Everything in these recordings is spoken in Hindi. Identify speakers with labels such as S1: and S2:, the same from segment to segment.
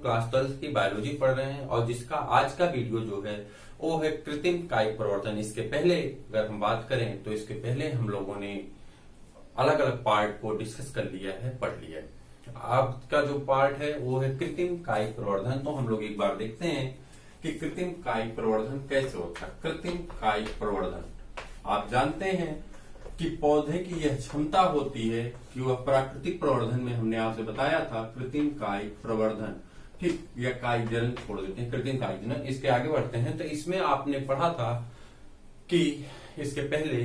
S1: क्लास 12 की बायोलॉजी पढ़ रहे हैं और जिसका आज का वीडियो जो है वो है कृत्रिम कायिक प्रवर्धन। इसके पहले अगर हम बात करें तो इसके पहले हम लोगों ने अलग अलग पार्ट को डिस्कस कर लिया है, पढ़ लिया है। आज का जो पार्ट है वो है कृत्रिम कायिक प्रवर्धन। तो हम लोग एक बार देखते हैं कि कृत्रिम कायिक प्रवर्धन कैसे होता है। कृत्रिम कायिक प्रवर्धन आप जानते हैं कि पौधे की यह क्षमता होती है कि वह प्राकृतिक प्रवर्धन में हमने आपसे बताया था कृत्रिम कायिक प्रवर्धन, ठीक, या कायिक जनन छोड़ देते हैं, कृत्रिम कायिक जनन। इसके आगे बढ़ते हैं तो इसमें आपने पढ़ा था कि इसके पहले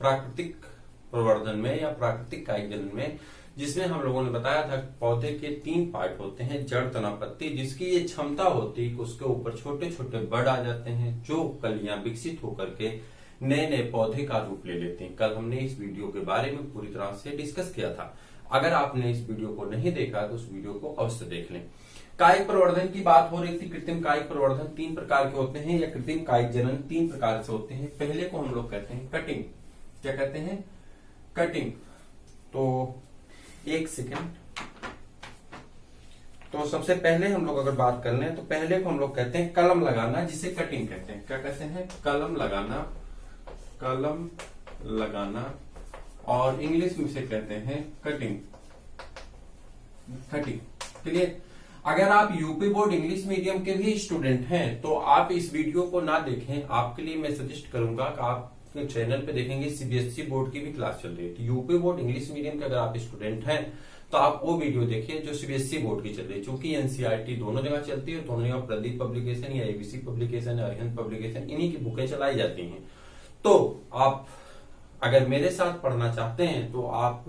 S1: प्राकृतिक प्रवर्धन में या प्राकृतिक कायिक जनन में, जिसमें हम लोगों ने बताया था पौधे के 3 पार्ट होते हैं, जड़, तना, पत्ती, जिसकी ये क्षमता होती है उसके ऊपर छोटे छोटे बड़ आ जाते हैं जो कलियां विकसित होकर के नए नए पौधे का रूप ले लेते हैं। कल हमने इस वीडियो के बारे में पूरी तरह से डिस्कस किया था। अगर आपने इस वीडियो को नहीं देखा तो उस वीडियो को अवश्य देख लें। कायिक प्रवर्धन की बात हो रही थी। कृत्रिम कायिक प्रवर्धन 3 प्रकार के होते हैं या कृत्रिम कायिक जनन 3 प्रकार से होते हैं। पहले को हम लोग कहते हैं कटिंग। क्या कहते हैं? कटिंग। तो एक सेकेंड, तो सबसे पहले हम लोग अगर बात कर लें तो पहले को हम लोग कहते हैं कलम लगाना, जिसे कटिंग कहते हैं। क्या कहते हैं? कलम लगाना। कलम लगाना और इंग्लिश में से कहते हैं कटिंग। कटिंग। क्लियर? अगर आप यूपी बोर्ड इंग्लिश मीडियम के भी स्टूडेंट हैं तो आप इस वीडियो को ना देखें। आपके लिए मैं सजेस्ट करूंगा कि आप चैनल पे देखेंगे सीबीएसई बोर्ड की भी क्लास चल रही है। यूपी बोर्ड इंग्लिश मीडियम के अगर आप स्टूडेंट हैं तो आप वो वीडियो देखिए जो सीबीएसई बोर्ड की चल रही है। चूंकि एनसीईआरटी दोनों जगह चलती है, दोनों जगह प्रदीप पब्लिकेशन या एबीसी पब्लिकेशन या अरिहंत पब्लिकेशन, इन्हीं की बुकें चलाई जाती हैं। तो आप अगर मेरे साथ पढ़ना चाहते हैं तो आप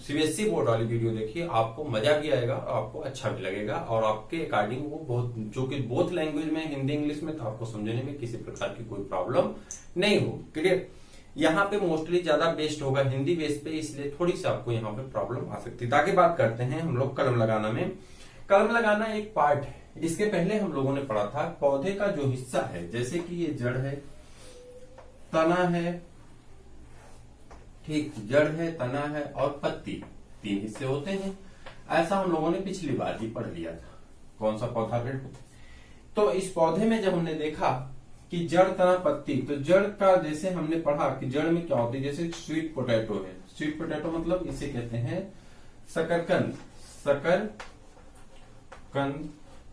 S1: सीबीएसई बोर्ड वाली वीडियो देखिए, आपको मजा भी आएगा और आपको अच्छा भी लगेगा और आपके अकॉर्डिंग वो बहुत, जो कि बोथ लैंग्वेज में, हिंदी इंग्लिश में, तो आपको समझने में किसी प्रकार की कोई प्रॉब्लम नहीं हो। क्लियर? यहाँ पे मोस्टली ज्यादा बेस्ड होगा हिंदी बेस पे, इसलिए थोड़ी सी आपको यहाँ पे प्रॉब्लम आ सकती है। आगे बात करते हैं हम लोग कलम लगाना में। कलम लगाना एक पार्ट है। इसके पहले हम लोगों ने पढ़ा था पौधे का जो हिस्सा है, जैसे कि ये जड़ है, तना है, ठीक, जड़ है, तना है और पत्ती, 3 हिस्से होते हैं। ऐसा हम लोगों ने पिछली बार ही पढ़ लिया था। कौन सा पौधा पेड़ होता है? तो इस पौधे में जब हमने देखा कि जड़, तना, पत्ती, तो जड़ का जैसे हमने पढ़ा कि जड़ में क्या होती है, जैसे स्वीट पोटैटो है। स्वीट पोटैटो मतलब इसे कहते हैं शकरकंद। शकरकंद।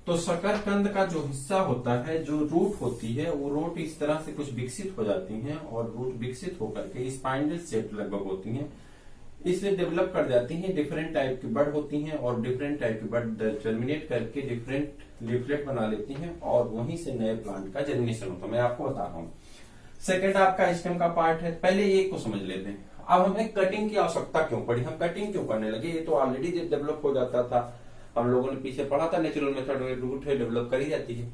S1: तो शकरकंद का जो हिस्सा होता है, जो रूट होती है, वो रूट इस तरह से कुछ विकसित हो जाती हैं और रूट विकसित होकर के स्पाइंडल शेप लगभग होती हैं, इसलिए डेवलप कर जाती हैं। डिफरेंट टाइप की बड होती हैं और डिफरेंट टाइप की बड जर्मिनेट करके डिफरेंट लीफलेट बना लेती हैं और वहीं से नए प्लांट का जर्मिनेशन होता है। मैं आपको बता रहा हूँ। सेकेंड आपका स्टेम का पार्ट है। पहले एक को समझ लेते हैं। अब हमें कटिंग की आवश्यकता क्यों पड़ी, हम कटिंग क्यों करने लगे? ये तो ऑलरेडी जब डेवलप हो जाता था, हम लोगों ने पीछे पढ़ा था नेचुरल मेथड में, रूट है डेवलप करी जाती है।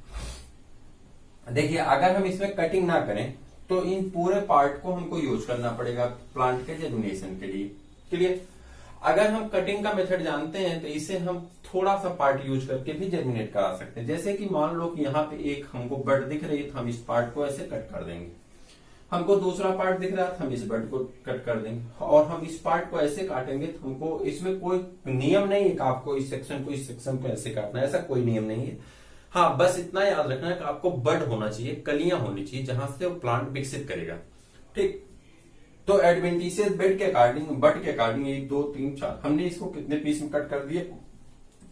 S1: देखिए, अगर हम इसमें कटिंग ना करें तो इन पूरे पार्ट को हमको यूज करना पड़ेगा प्लांट के जर्मिनेशन के लिए। क्लियर? अगर हम कटिंग का मेथड जानते हैं तो इसे हम थोड़ा सा पार्ट यूज करके भी जर्मिनेट करा सकते हैं। जैसे कि मान लो कि यहाँ पे एक हमको बड दिख रही है तो हम इस पार्ट को ऐसे कट कर देंगे। हमको दूसरा पार्ट दिख रहा है तो हम इस बड को कट कर देंगे और हम इस पार्ट को ऐसे काटेंगे तो हमको इसमें कोई नियम नहीं है कि आपको इस सेक्शन को ऐसे काटना है, ऐसा कोई नियम नहीं है। हाँ, बस इतना याद रखना है कि आपको बड होना चाहिए, कलियां होनी चाहिए जहां से वो प्लांट विकसित करेगा। ठीक, तो एडवेंटिशियस बेड के अकॉर्डिंग, बड के अकॉर्डिंग 1 2 3 4 हमने इसको कितने पीस में कट कर दिए?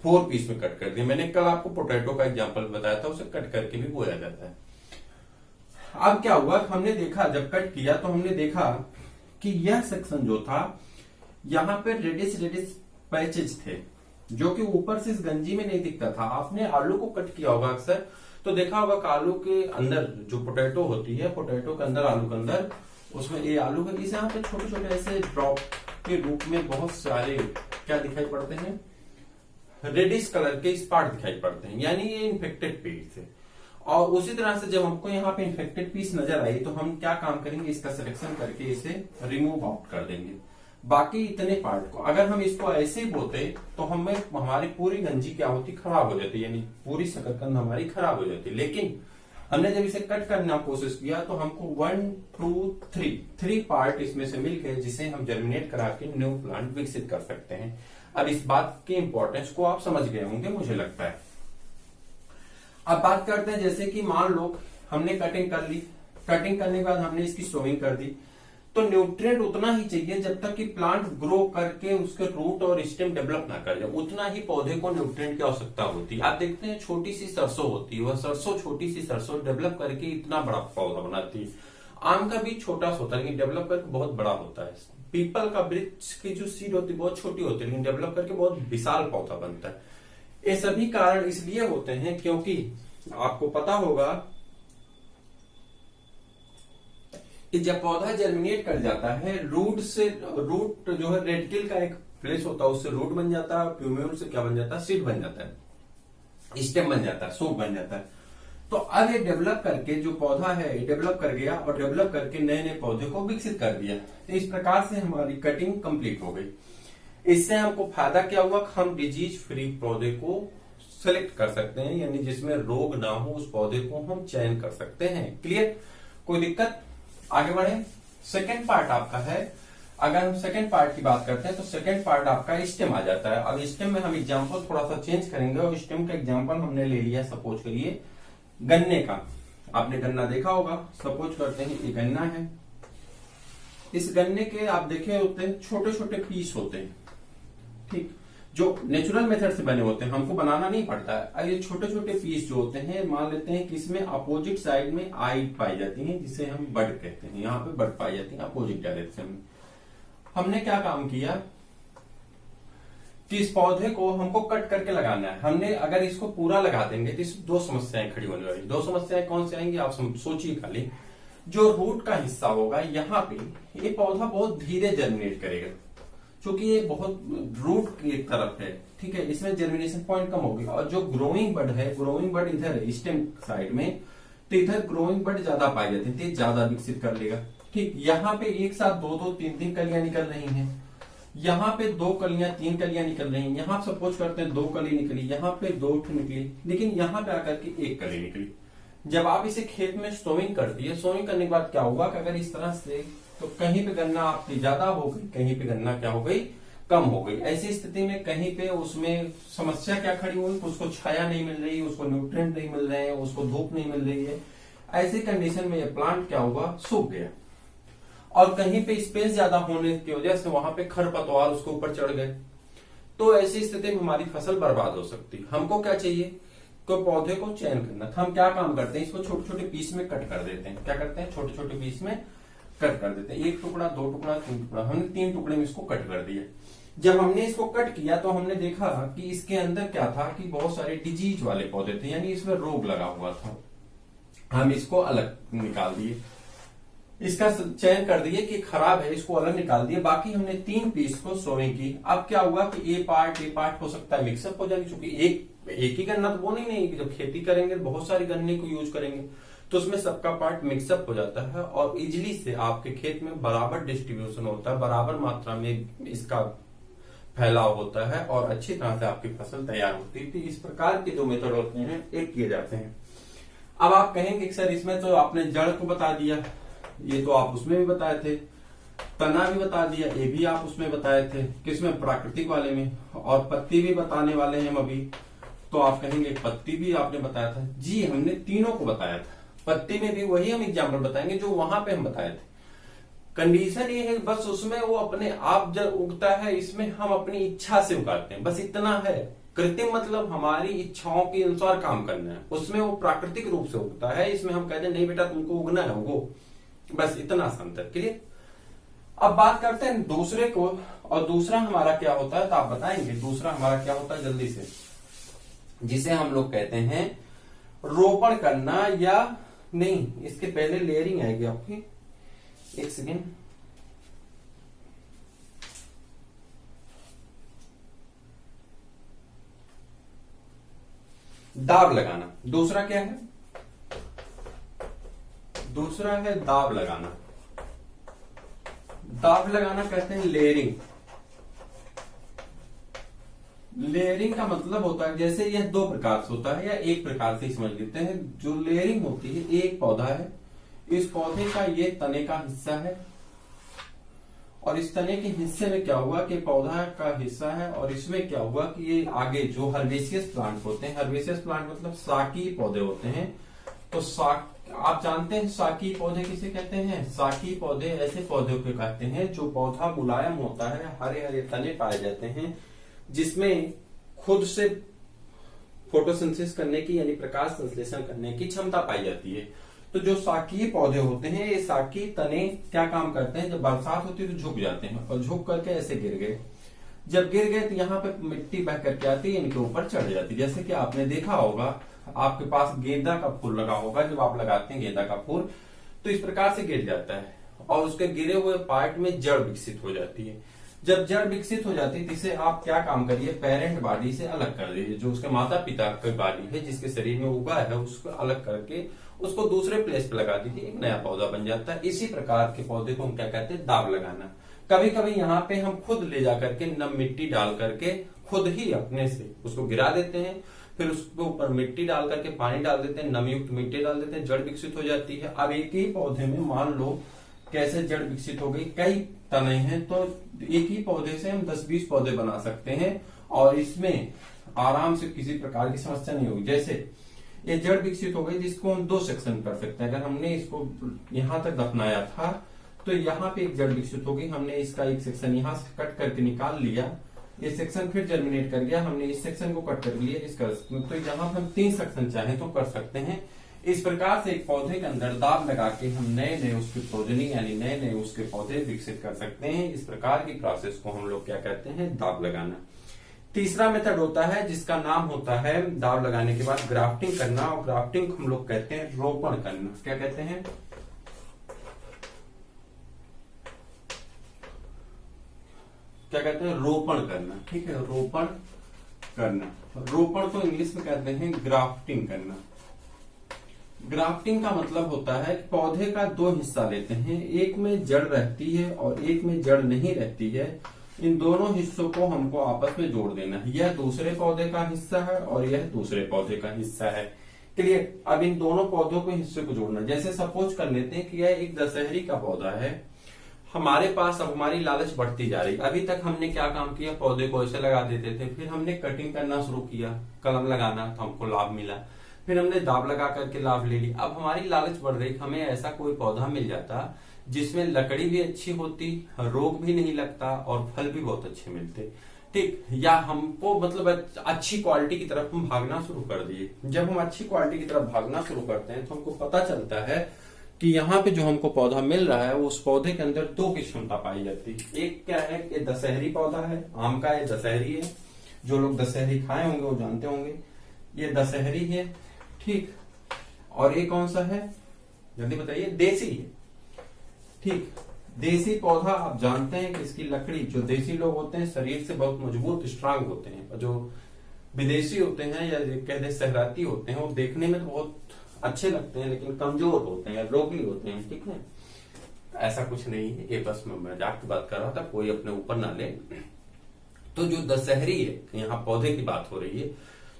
S1: 4 पीस में कट कर दिए। मैंने कल आपको पोटैटो का एग्जांपल बताया था, उसे कट करके भी बोया जाता है। अब क्या हुआ, हमने देखा जब कट किया तो हमने देखा कि यह सेक्शन जो था, यहाँ पे रेडिश पैचेज थे जो कि ऊपर से इस गंजी में नहीं दिखता था। आपने आलू को कट किया होगा अक्सर, तो देखा होगा कि आलू के अंदर जो पोटैटो होती है, पोटैटो के अंदर, आलू के अंदर, उसमें ये आलू है, इसे यहाँ पे छोटे छोटे ऐसे ड्रॉप के रूप में बहुत सारे क्या दिखाई पड़ते हैं? रेडिश कलर के स्पॉट दिखाई पड़ते हैं, यानी ये इन्फेक्टेड पीस है। और उसी तरह से जब हमको यहाँ पे इन्फेक्टेड पीस नजर आई तो हम क्या काम करेंगे? इसका सिलेक्शन करके इसे रिमूव आउट कर देंगे। बाकी इतने पार्ट को अगर हम इसको ऐसे ही बोते तो हमें हमारी पूरी गंजी क्या होती? खराब हो जाती, यानी पूरी शकरकंद हमारी खराब हो जाती। लेकिन हमने जब इसे कट करने की कोशिश किया तो हमको 1 2 3 पार्ट इसमें से मिल गए, जिसे हम जर्मिनेट करा के न्यू प्लांट विकसित कर सकते हैं। अब इस बात की इंपॉर्टेंस को आप समझ गए होंगे मुझे लगता है। अब बात करते हैं, जैसे कि मान लो हमने कटिंग कर ली, कटिंग करने के बाद हमने इसकी सोइंग कर दी, तो न्यूट्रिएंट उतना ही चाहिए जब तक कि प्लांट ग्रो करके उसके रूट और स्टेम डेवलप ना कर जाए, उतना ही पौधे को न्यूट्रिएंट की आवश्यकता होती है। आप देखते हैं छोटी सी सरसों होती है, वह सरसों छोटी सी सरसों डेवलप करके इतना बड़ा पौधा बनाती है। आम का बीज छोटा सा होता है लेकिन डेवलप करके बहुत बड़ा होता है। पीपल का वृक्ष की जो सीड होती है बहुत छोटी होती है लेकिन डेवलप करके बहुत विशाल पौधा बनता है। ये सभी कारण इसलिए होते हैं क्योंकि आपको पता होगा कि जब पौधा जर्मिनेट कर जाता है, रूट जो है रेडिकल का एक प्लेस होता है, उससे रूट बन जाता है, प्यूम्यूल से क्या बन जाता है, सीड बन जाता है, स्टेम बन जाता है, शूट बन जाता है। तो अब ये डेवलप करके जो पौधा है ये डेवलप कर गया और डेवलप करके नए नए पौधे को विकसित कर दिया। तो इस प्रकार से हमारी कटिंग कंप्लीट हो गई। इससे हमको फायदा क्या हुआ, हम डिजीज फ्री पौधे को सेलेक्ट कर सकते हैं, यानी जिसमें रोग ना हो उस पौधे को हम चयन कर सकते हैं। क्लियर, कोई दिक्कत? आगे बढ़े। सेकेंड पार्ट आपका है, अगर हम सेकेंड पार्ट की बात करते हैं तो सेकेंड पार्ट आपका स्टेम आ जाता है। अब स्टेम में हम एग्जांपल थोड़ा सा चेंज करेंगे और स्टेम का एग्जांपल हमने ले लिया, सपोज करिए गन्ने का। आपने गन्ना देखा होगा, सपोज करते हैं ये गन्ना है। इस गन्ने के आप देखे होते हैं छोटे छोटे पीस होते हैं, ठीक, जो नेचुरल मेथड से बने होते हैं, हमको बनाना नहीं पड़ता है। अब ये छोटे छोटे पीस जो होते हैं, मान लेते हैं कि इसमें अपोजिट साइड में आई पाई जाती है जिसे हम बड कहते हैं, यहाँ पे बड पाई जाती है अपोजिट डायरेक्शन में। हमने क्या काम किया कि इस पौधे को हमको कट करके लगाना है। हमने अगर इसको पूरा लगा देंगे तो इस दो समस्याएं खड़ी होने वाली। दो समस्याएं कौन से आएंगी आप सोचिए खाली। जो रूट का हिस्सा होगा यहाँ पे, ये पौधा बहुत धीरे जर्मिनेट करेगा क्योंकि ये बहुत रूट की तरफ है, ठीक है, इसमें जर्मिनेशन पॉइंट कम होगी। और जो ग्रोइंग बड है, ग्रोइंग बड इधर है स्टेम साइड में, तो इधर ग्रोइंग बड ज्यादा पाई जाती है, ज्यादा विकसित कर लेगा। ठीक, यहाँ पे एक साथ दो दो तीन तीन कलियां निकल रही हैं, यहाँ पे दो कलियां तीन कलियां निकल रही हैं, यहाँ सपोज करते हैं दो कली निकली, यहाँ पे दो निकली, लेकिन यहाँ पे आकर के एक कली निकली। जब आप इसे खेत में सोइंग कर दिए, सोइंग करने के बाद क्या हुआ कि अगर इस तरह से, तो कहीं पे गन्ना आपकी ज्यादा हो गई, कहीं पे गन्ना क्या हो गई, कम हो गई। ऐसी स्थिति में कहीं पे उसमें समस्या क्या खड़ी हुई, उसको छाया नहीं मिल रही, उसको न्यूट्रिएंट नहीं मिल रहे हैं, उसको धूप नहीं मिल रही है। ऐसी कंडीशन में ये प्लांट क्या हुआ, सूख गया। और कहीं पे स्पेस ज्यादा होने की वजह से वहां पे खरपतवार उसके ऊपर चढ़ गए, तो ऐसी स्थिति में हमारी फसल बर्बाद हो सकती है। हमको क्या चाहिए, को पौधे को चयन करना था। हम क्या काम करते हैं, इसको छोटे छोटे पीस में कट कर देते हैं। क्या करते हैं, छोटे छोटे पीस में कट कर देते हैं, एक टुकड़ा, दो टुकड़ा, तीन टुकड़ा। हमने तीन टुकड़े में इसको कट कर दिया। जब हमने इसको कट किया तो हमने देखा कि इसके अंदर क्या था कि बहुत सारे डिजीज वाले पौधे थे, यानी इसमें रोग लगा हुआ था। हम इसको अलग निकाल दिए, इसका चयन कर दिए कि खराब है, इसको अलग निकाल दिए। बाकी हमने तीन पीस को सोइंग की। अब क्या हुआ कि ए पार्ट हो सकता है मिक्सअप हो जाएगी, क्योंकि एक ही गन्ना तो वो नहीं कि जब खेती करेंगे बहुत सारे गन्ने को यूज करेंगे तो उसमें सबका पार्ट मिक्सअप हो जाता है और इजिली से आपके खेत में बराबर डिस्ट्रीब्यूशन होता है, बराबर मात्रा में इसका फैलाव होता है और अच्छी तरह से आपकी फसल तैयार होती है। तो इस प्रकार के जो मेथड होते हैं एक किए जाते हैं। अब आप कहेंगे कि सर इसमें तो आपने जड़ को बता दिया, ये तो आप उसमें भी बताए थे, तना भी बता दिया, ये भी आप उसमें बताए थे, किसमें, प्राकृतिक वाले में, और पत्ती भी बताने वाले हैं हम अभी। तो आप कहेंगे पत्ती भी आपने बताया था। जी, हमने तीनों को बताया था। पत्ती में भी वही हम एग्जाम्पल बताएंगे जो वहां पे हम बताए थे। कंडीशन ये है बस उसमें वो अपने आप जब उगता है, इसमें हम अपनी इच्छा से उगाते हैं, बस इतना है। कृत्रिम मतलब हमारी इच्छाओं के अनुसार काम करना है, उसमें वो प्राकृतिक रूप से उगता है। इसमें हम कहते हैं नहीं बेटा तुमको उगना है, उगो, बस इतना अंतर। क्लियर। अब बात करते हैं दूसरे को, और दूसरा हमारा क्या होता है तो आप बताएंगे दूसरा हमारा क्या होता है जल्दी से, जिसे हम लोग कहते हैं रोपण करना, या नहीं इसके पहले लेयरिंग आएगी आपकी, एक सेकेंड, दाब लगाना। दूसरा क्या है, दूसरा है दाब लगाना। दाब लगाना कहते हैं लेयरिंग। लेयरिंग का मतलब होता है, जैसे यह दो प्रकार से होता है या एक प्रकार से समझ लेते हैं। जो लेयरिंग होती है, एक पौधा है, इस पौधे का ये तने का हिस्सा है और इस तने के हिस्से में क्या हुआ कि पौधा का हिस्सा है, और इसमें क्या हुआ कि ये आगे जो हर्बेशियस प्लांट होते हैं, हर्बेशियस प्लांट मतलब शाकी पौधे होते हैं, तो आप जानते हैं शाकी पौधे किसे कहते हैं? शाकी पौधे ऐसे पौधों को कहते हैं जो पौधा मुलायम होता है, हरे हरे तने पाए जाते हैं, जिसमें खुद से फोटोसिंथेसिस करने की यानी प्रकाश संश्लेषण करने की क्षमता पाई जाती है। तो जो शाकीय पौधे होते हैं, ये शाकीय तने क्या काम करते हैं, जब बरसात होती है तो झुक जाते हैं और झुक करके ऐसे गिर गए। जब गिर गए तो यहाँ पे मिट्टी बह करके आती है, इनके ऊपर चढ़ जाती है। जैसे कि आपने देखा होगा, आपके पास गेंदा का फूल लगा होगा, जब आप लगाते हैं गेंदा का फूल तो इस प्रकार से गिर जाता है और उसके गिरे हुए पार्ट में जड़ विकसित हो जाती है। जब जड़ विकसित हो जाती है तो इसे आप क्या काम करिए, पेरेंट बॉडी से अलग कर दीजिए। जो उसके माता पिता की बॉडी है, जिसके शरीर में उगा है, उसको अलग करके उसको दूसरे प्लेस पे लगा दीजिए, एक नया पौधा बन जाता है। इसी प्रकार के पौधे को हम क्या कहते हैं, दाब लगाना। कभी कभी यहाँ पे हम खुद ले जा करके नम मिट्टी डाल करके खुद ही अपने से उसको गिरा देते हैं, फिर उसके ऊपर मिट्टी डाल करके पानी डाल देते हैं, नमयुक्त मिट्टी डाल देते हैं, जड़ विकसित हो जाती है। अब एक ही पौधे में मान लो कैसे जड़ विकसित हो गई, कई तने हैं, तो एक ही पौधे से हम 10-20 पौधे बना सकते हैं और इसमें आराम से किसी प्रकार की समस्या नहीं होगी। जैसे ये जड़ विकसित हो गई जिसको हम 2 सेक्शन कर सकते हैं। अगर हमने इसको यहां तक दफनाया था तो यहाँ पे एक जड़ विकसित हो गई, हमने इसका एक सेक्शन यहाँ से कट करके निकाल लिया, ये सेक्शन फिर जर्मिनेट कर गया, हमने इस सेक्शन को कट कर लिया, इसका तो यहाँ हम 3 सेक्शन चाहें तो कर सकते हैं। इस प्रकार से एक पौधे के अंदर दाब लगा के हम नए नए उसकी प्रोजनी यानी नए नए उसके पौधे विकसित कर सकते हैं। इस प्रकार की प्रोसेस को हम लोग क्या कहते हैं, दाब लगाना। तीसरा मेथड होता है जिसका नाम होता है दाब लगाने के बाद ग्राफ्टिंग करना, और ग्राफ्टिंग को हम लोग कहते हैं रोपण करना। क्या कहते हैं, क्या कहते हैं, रोपण करना। ठीक है, रोपण करना। रोपण को इंग्लिश में कहते हैं ग्राफ्टिंग करना। ग्राफ्टिंग का मतलब होता है कि पौधे का 2 हिस्सा लेते हैं, एक में जड़ रहती है और एक में जड़ नहीं रहती है। इन दोनों हिस्सों को हमको आपस में जोड़ देना है। यह दूसरे पौधे का हिस्सा है और यह दूसरे पौधे का हिस्सा है। क्लियर। अब इन दोनों पौधों के हिस्से को जोड़ना, जैसे सपोज कर लेते हैं कि यह एक दशहरी का पौधा है, हमारे पास अब हमारी लालच बढ़ती जा रही। अभी तक हमने क्या काम किया, पौधे को ऐसे लगा देते थे, फिर हमने कटिंग करना शुरू किया, कलम लगाना, तो हमको लाभ मिला, फिर हमने दाब लगा करके लाभ ले ली। अब हमारी लालच बढ़ रही, हमें ऐसा कोई पौधा मिल जाता जिसमें लकड़ी भी अच्छी होती, रोग भी नहीं लगता और फल भी बहुत अच्छे मिलते। ठीक, या हमको मतलब अच्छी क्वालिटी की तरफ हम भागना शुरू कर दिए। जब हम अच्छी क्वालिटी की तरफ भागना शुरू करते हैं तो हमको पता चलता है कि यहाँ पे जो हमको पौधा मिल रहा है उस पौधे के अंदर 2 की क्षमता पाई जाती है। एक क्या है, ये दशहरी पौधा है, आम का ये दशहरी है, जो लोग दशहरी खाए होंगे वो जानते होंगे, ये दशहरी है। ठीक, और ये कौन सा है, जल्दी बताइए, देसी है। ठीक, देसी पौधा आप जानते हैं कि इसकी लकड़ी, जो देसी लोग होते हैं शरीर से बहुत मजबूत स्ट्रांग होते हैं, और जो विदेशी होते हैं या कहते शहराती होते हैं वो देखने में तो बहुत अच्छे लगते हैं लेकिन कमजोर होते हैं, रोगी होते हैं। ठीक है, ऐसा कुछ नहीं है, ये बस मैं मजाक की बात कर रहा था, कोई अपने ऊपर ना ले। तो जो दशहरी है, यहाँ पौधे की बात हो रही है,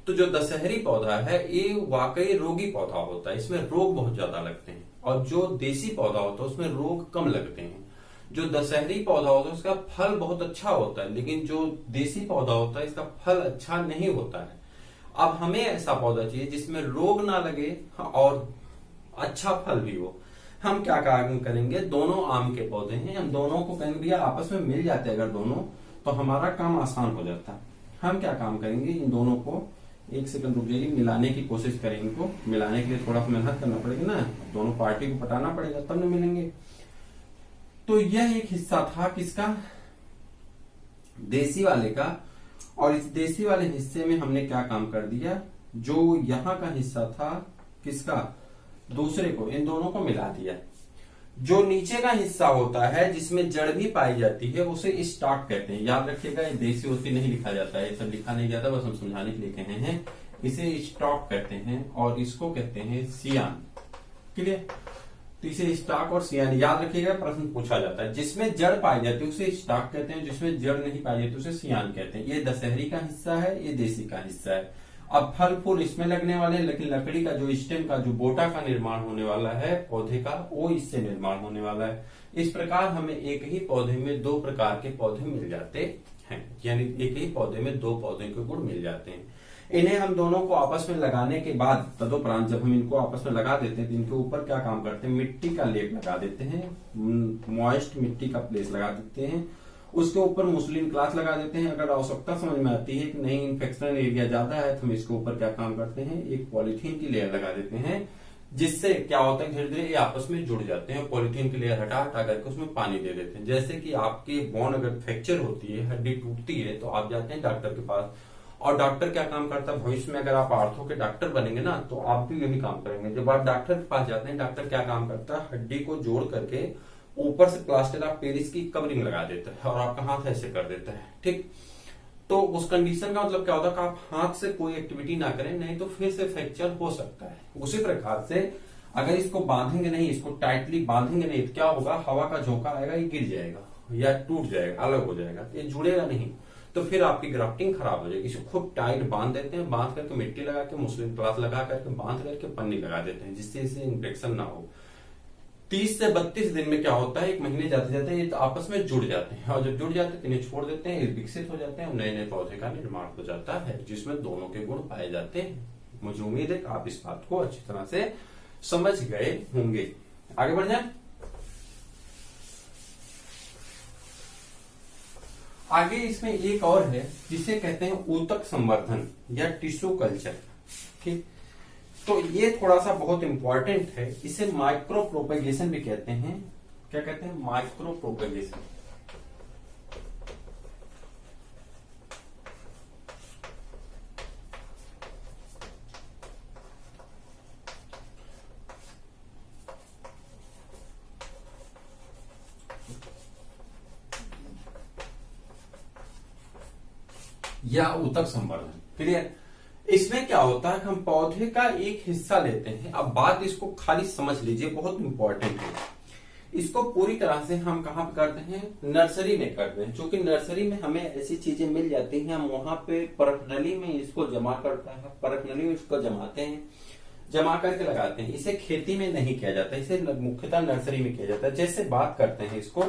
S1: तो जो दशहरी पौधा है ये वाकई रोगी पौधा होता है, इसमें रोग बहुत ज्यादा लगते हैं, और जो देसी पौधा होता है उसमें रोग कम लगते हैं। जो दशहरी पौधा होता है उसका फल बहुत अच्छा होता है, लेकिन जो देसी पौधा होता है इसका फल अच्छा नहीं होता है। अब हमें ऐसा पौधा चाहिए जिसमें रोग ना लगे और अच्छा फल भी हो। हम क्या काम करेंगे, दोनों आम के पौधे हैं, हम दोनों को कहेंगे भैया आपस में मिल जाते हैं अगर दोनों, तो हमारा काम आसान हो जाता है। हम क्या काम करेंगे, इन दोनों को, एक सेकंड रुक जाइए, मिलाने की कोशिश करेंगे। इनको मिलाने के लिए थोड़ा मेहनत करना पड़ेगा ना, दोनों पार्टी को पटाना पड़ेगा तब न मिलेंगे। तो यह एक हिस्सा था किसका, देसी वाले का, और इस देसी वाले हिस्से में हमने क्या काम कर दिया, जो यहाँ का हिस्सा था किसका, दूसरे को, इन दोनों को मिला दिया। जो नीचे का हिस्सा होता है जिसमें जड़ भी पाई जाती है उसे स्टॉक कहते हैं। याद रखिएगा, ये देसी वोसी नहीं लिखा जाता है, ये सब लिखा नहीं जाता, बस हम समझाने के लिए कहे हैं। इसे स्टॉक कहते हैं और इसको कहते हैं सियान। क्लियर। तो इसे स्टॉक और सियान याद रखिएगा, प्रश्न पूछा जाता है। जिसमें जड़ पाई जाती है उसे स्टॉक कहते हैं, जिसमें जड़ नहीं पाई जाती उसे सियान कहते हैं। ये दशहरी का हिस्सा है, ये देसी का हिस्सा है। अब फल फूल इसमें लगने वाले हैं, लेकिन लकड़ी का जो स्टेम का जो बोटा का निर्माण होने वाला है पौधे का, वो इससे निर्माण होने वाला है। इस प्रकार हमें एक ही पौधे में दो प्रकार के पौधे मिल जाते हैं, यानी एक ही पौधे में दो पौधे के गुण मिल जाते हैं। इन्हें हम दोनों को आपस में लगाने के बाद तदोपरांत जब हम इनको आपस में लगा देते हैं तो इनके ऊपर क्या काम करते हैं, मिट्टी का लेप लगा देते हैं, मॉइस्ट मिट्टी का प्लेस लगा देते हैं, उसके ऊपर मुस्लिन क्लॉथ लगा देते हैं। अगर आवश्यकता समझ में आती है कि नहीं इन्फेक्शन एरिया ज्यादा है तो हम इसके ऊपर क्या काम करते हैं, एक पॉलिथीन की लेयर लगा देते हैं, जिससे क्या होता है धीरे धीरे ये आपस में जुड़ जाते हैं। पॉलिथीन की लेयर हटा हटा करके उसमें पानी दे देते हैं। जैसे कि आपकी बोन अगर फ्रैक्चर होती है, हड्डी टूटती है, तो आप जाते हैं डॉक्टर के पास, और डॉक्टर क्या काम करता है, भविष्य में अगर आप आर्थो के डॉक्टर बनेंगे ना तो आप भी यही काम करेंगे। जब आप डॉक्टर के पास जाते हैं, डॉक्टर क्या काम करता है, हड्डी को जोड़ करके ऊपर से प्लास्टर ऑफ पेरिस की कवरिंग लगा देता है और आपका हाथ ऐसे कर देता है। ठीक, तो उस कंडीशन का मतलब क्या होता है कि आप हाथ से कोई एक्टिविटी ना करें, नहीं तो फिर से फ्रैक्चर हो सकता है। उसी प्रकार से अगर इसको बांधेंगे नहीं, इसको टाइटली बांधेंगे नहीं, तो क्या होगा, हवा का झोंका आएगा, ये गिर जाएगा या टूट जाएगा, अलग हो जाएगा, ये जुड़ेगा नहीं, तो फिर आपकी ग्राफ्टिंग खराब हो जाएगी। इसे खूब टाइट बांध देते हैं, बांध करके मिट्टी लगा के मुस्लिम क्लॉथ लगा करके बांध करके पन्नी लगा देते हैं, जिससे इसे इन्फेक्शन ना हो। 30 से 32 दिन में क्या होता है, एक महीने जाते जाते ये आपस में जुड़ जाते हैं, और जब जुड़ जाते हैं तो इन्हें छोड़ देते हैं, ये विकसित हो जाते हैं और नए नए पौधे का निर्माण हो जाता है, जिसमें दोनों के गुण पाए जाते हैं। मुझे उम्मीद है कि आप इस बात को अच्छी तरह से समझ गए होंगे। आगे बढ़ जाए। आगे इसमें एक और है जिसे कहते हैं ऊतक संवर्धन या टिश्यू कल्चर। ठीक, तो ये थोड़ा सा बहुत इंपॉर्टेंट है, इसे माइक्रो प्रोपेगेशन भी कहते हैं। क्या कहते हैं, माइक्रो प्रोपेगेशन। या ऊतक संवर्धन। क्लियर। इसमें क्या होता है, हम पौधे का एक हिस्सा लेते हैं। अब बात इसको खाली समझ लीजिए, बहुत इंपॉर्टेंट है। इसको पूरी तरह से हम कहां पे करते हैं, नर्सरी में करते हैं। क्योंकि नर्सरी में हमें ऐसी चीजें मिल जाती हैं, हम वहां पे परखनली में इसको जमा करता है, परखनली में इसको जमाते हैं, जमा करके लगाते हैं। इसे खेती में नहीं किया जाता, इसे मुख्यतः नर्सरी में किया जाता है। जैसे बात करते हैं इसको,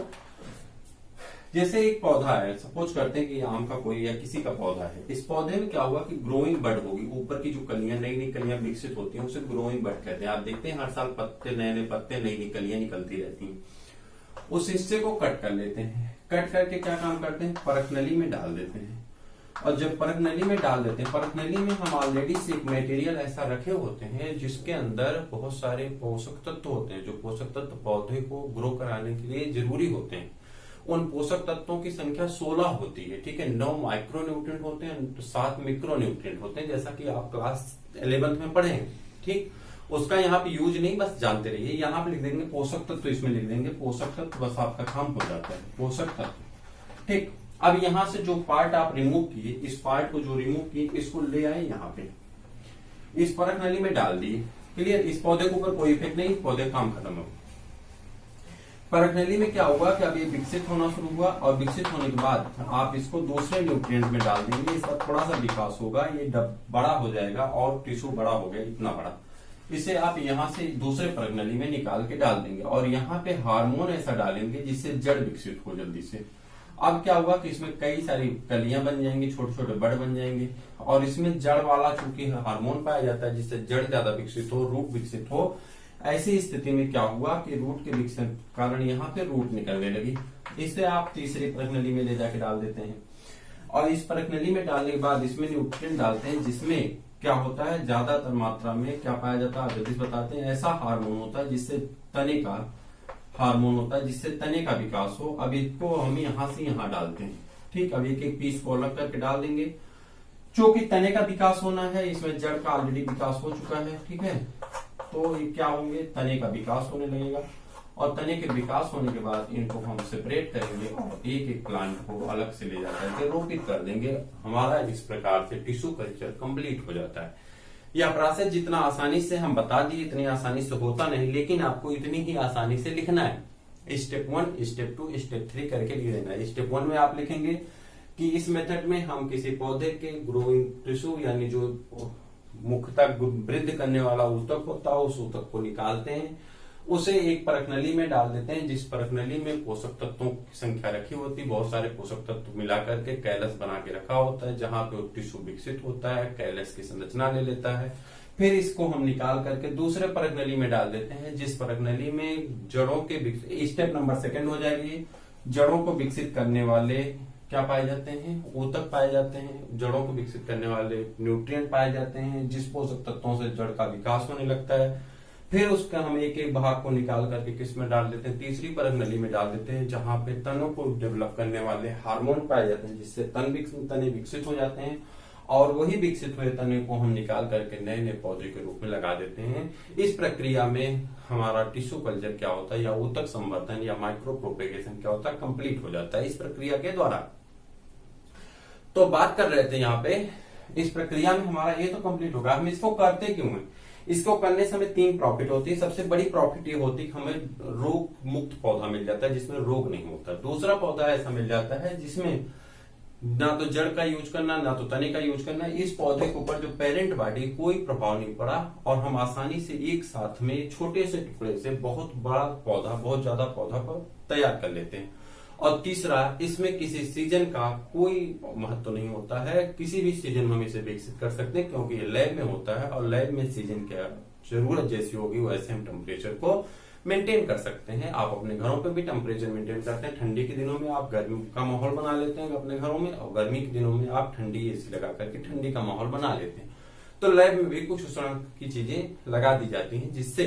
S1: जैसे एक पौधा है, सपोज करते हैं कि आम का कोई या किसी का पौधा है। इस पौधे में क्या हुआ कि ग्रोइंग बड होगी, ऊपर की जो कलियां नई नई कलियां विकसित होती हैं उसे ग्रोइंग बड कहते हैं। आप देखते हैं हर साल पत्ते, नए नए पत्ते, नई नई कलियां निकलती रहती हैं। उस हिस्से को कट कर लेते हैं, कट करके क्या काम करते हैं, परखनली में डाल देते हैं। और जब परखनली में डाल देते हैं, परखनली में हम ऑलरेडी से एक मटेरियल ऐसा रखे होते हैं जिसके अंदर बहुत सारे पोषक तत्व होते हैं, जो पोषक तत्व पौधे को ग्रो कराने के लिए जरूरी होते हैं। उन पोषक तत्वों की संख्या 16 होती है। ठीक है, 9 माइक्रो न्यूट्रिएंट होते हैं, 7 मिक्रो न्यूट्रिएंट होते हैं, जैसा कि आप क्लास 11th में पढ़े हैं। ठीक, उसका यहाँ पे यूज नहीं, बस जानते रहिए। यहाँ पे लिख देंगे पोषक तत्व, इसमें लिख देंगे पोषक तत्व, बस आपका काम हो जाता है, पोषक तत्व। ठीक, अब यहाँ से जो पार्ट आप रिमूव किए, इस पार्ट को जो रिमूव किए, इसको ले आए यहाँ पे, इस परखनली में डाल दिए। क्लियर, इस पौधे के ऊपर कोई इफेक्ट नहीं, पौधे काम खत्म हो। परखनली में क्या होगा कि अब ये विकसित होना शुरू हुआ, और विकसित होने के बाद आप इसको दूसरे न्यूट्रिएंट में डाल देंगे, इसका थोड़ा सा विकास होगा, ये बड़ा हो जाएगा और टिश्यू बड़ा हो गया, इतना बड़ा। इसे आप यहाँ से दूसरे परखनली में निकाल के डाल देंगे, और यहाँ पे हार्मोन ऐसा डालेंगे जिससे जड़ विकसित हो जल्दी से। अब क्या होगा कि इसमें कई सारी कलियां बन जाएंगी, छोटे छोटे बड़ बन जाएंगे, और इसमें जड़ वाला चूंकि हार्मोन पाया जाता है जिससे जड़ ज्यादा विकसित हो, रूट विकसित हो। ऐसी स्थिति में क्या हुआ कि रूट के विकसन के कारण यहाँ पे रूट निकलने लगी। इसे आप तीसरी परखनली में ले जाके डाल देते हैं, और इस परखनली में डालने के बाद इसमें न्यूट्रिएंट डालते हैं, जिसमें क्या होता है, ज्यादातर मात्रा में क्या पाया जाता है, जल्दी बताते हैं, ऐसा हार्मोन होता है जिससे तने का हार्मोन होता है जिससे तने का विकास हो। अब इसको हम यहाँ से यहाँ डालते हैं। ठीक, अब एक एक पीस को अलग करके डाल देंगे। क्योंकि तने का विकास होना है, इसमें जड़ का ऑलरेडी विकास हो चुका है। ठीक है, तो ये क्या होंगे, तने का विकास होने लगेगा, और तने के विकास होने के बाद इनको हम सेपरेट करेंगे और एक एक प्लांट को अलग से ले जाकर के रोपित कर देंगे। हमारा इस प्रकार से टिश्यू कल्चर कंप्लीट हो जाता है। यह प्रोसेस जितना आसानी से हम बता दिए इतनी आसानी से होता नहीं, लेकिन आपको इतनी ही आसानी से लिखना है। स्टेप 1, स्टेप 2, स्टेप 3 करके लिख देना है। स्टेप 1 में आप लिखेंगे कि इस मेथड में हम किसी पौधे के ग्रोइंग टिश्यू यानी जो मुख्यतः वृद्धि करने वाला ऊतक होता है उस ऊतक को निकालते हैं, उसे एक परख नली में डाल देते हैं, जिस परख नली में पोषक तत्वों की संख्या रखी होती है, बहुत सारे पोषक तत्व मिलाकर के कैलस बना के रखा होता है, जहां पे टिश्यू विकसित होता है, कैलस की संरचना ले लेता है। फिर इसको हम निकाल करके दूसरे परख नली में डाल देते हैं, जिस परख नली में जड़ों के स्टेप नंबर 2 हो जाएगी। जड़ों को विकसित करने वाले क्या पाए जाते हैं, ऊतक पाए जाते हैं, जड़ों को विकसित करने वाले न्यूट्रिएंट पाए जाते हैं, जिस पोषक तत्वों से जड़ का विकास होने लगता है। फिर उसका हम एक एक भाग को निकाल करके किस में डाल देते हैं, तीसरी परख नली में डाल देते हैं, जहां पे तनों को डेवलप करने वाले हार्मोन पाए जाते हैं, जिससे तने विकसित हो जाते हैं, और वही विकसित हुए तने को हम निकाल करके नए नए पौधे के रूप में लगा देते हैं। इस प्रक्रिया में हमारा टिश्यू कल्चर क्या होता है या ऊतक संवर्धन या माइक्रो प्रोपेगेशन क्या होता है, कंप्लीट हो जाता है इस प्रक्रिया के द्वारा। तो बात कर रहे थे यहाँ पे, इस प्रक्रिया में हमारा ये तो कंप्लीट होगा, हम इसको करते क्यों हैं? इसको करने से हमें 3 प्रॉफिट होती है। सबसे बड़ी प्रॉफिट ये होती है कि हमें रोग मुक्त पौधा मिल जाता है जिसमें रोग नहीं होता। दूसरा पौधा ऐसा मिल जाता है जिसमें ना तो जड़ का यूज करना ना तो तने का यूज करना, इस पौधे के ऊपर जो पेरेंट बॉडी कोई प्रभाव नहीं पड़ा और हम आसानी से एक साथ में छोटे से टुकड़े से बहुत बड़ा पौधा, बहुत ज्यादा पौधा पर तैयार कर लेते हैं। और तीसरा, इसमें किसी सीजन का कोई महत्व नहीं होता है, किसी भी सीजन में हम इसे विकसित कर सकते हैं, क्योंकि ये लैब में होता है और लैब में सीजन की जरूरत जैसी होगी वैसे हम टेम्परेचर को मेंटेन कर सकते हैं। आप अपने घरों पे भी टेम्परेचर मेंटेन करते हैं। ठंडी के दिनों में आप गर्मी का माहौल बना लेते हैं अपने घरों में, और गर्मी के दिनों में आप ठंडी एसी लगा करके ठंडी का माहौल बना लेते हैं। तो लैब में भी कुछ उस तरह की चीजें लगा दी जाती हैं जिससे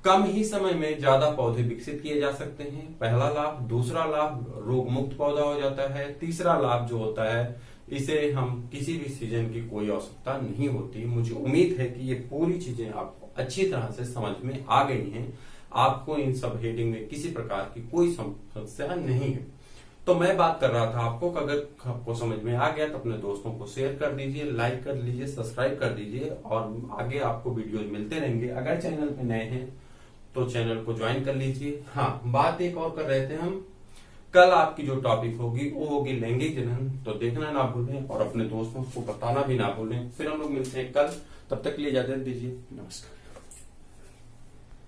S1: कम ही समय में ज्यादा पौधे विकसित किए जा सकते हैं, पहला लाभ। दूसरा लाभ, रोग मुक्त पौधा हो जाता है। तीसरा लाभ जो होता है, इसे हम किसी भी सीजन की कोई आवश्यकता नहीं होती। मुझे उम्मीद है कि ये पूरी चीजें आपको अच्छी तरह से समझ में आ गई हैं, आपको इन सब हेडिंग में किसी प्रकार की कोई समस्या नहीं है। तो मैं बात कर रहा था आपको, अगर आपको समझ में आ गया तो अपने दोस्तों को शेयर कर दीजिए, लाइक कर लीजिए, सब्सक्राइब कर दीजिए, और आगे आपको वीडियोज मिलते रहेंगे। अगर चैनल पे नए हैं तो चैनल को ज्वाइन कर लीजिए। हाँ, बात एक और कर रहे थे हम, कल आपकी जो टॉपिक होगी वो होगी लैंगिक जनन, तो देखना ना भूलें और अपने दोस्तों को बताना भी ना भूलें। फिर हम लोग मिलते हैं कल, तब तक के लिए इजाजत दीजिए, नमस्कार।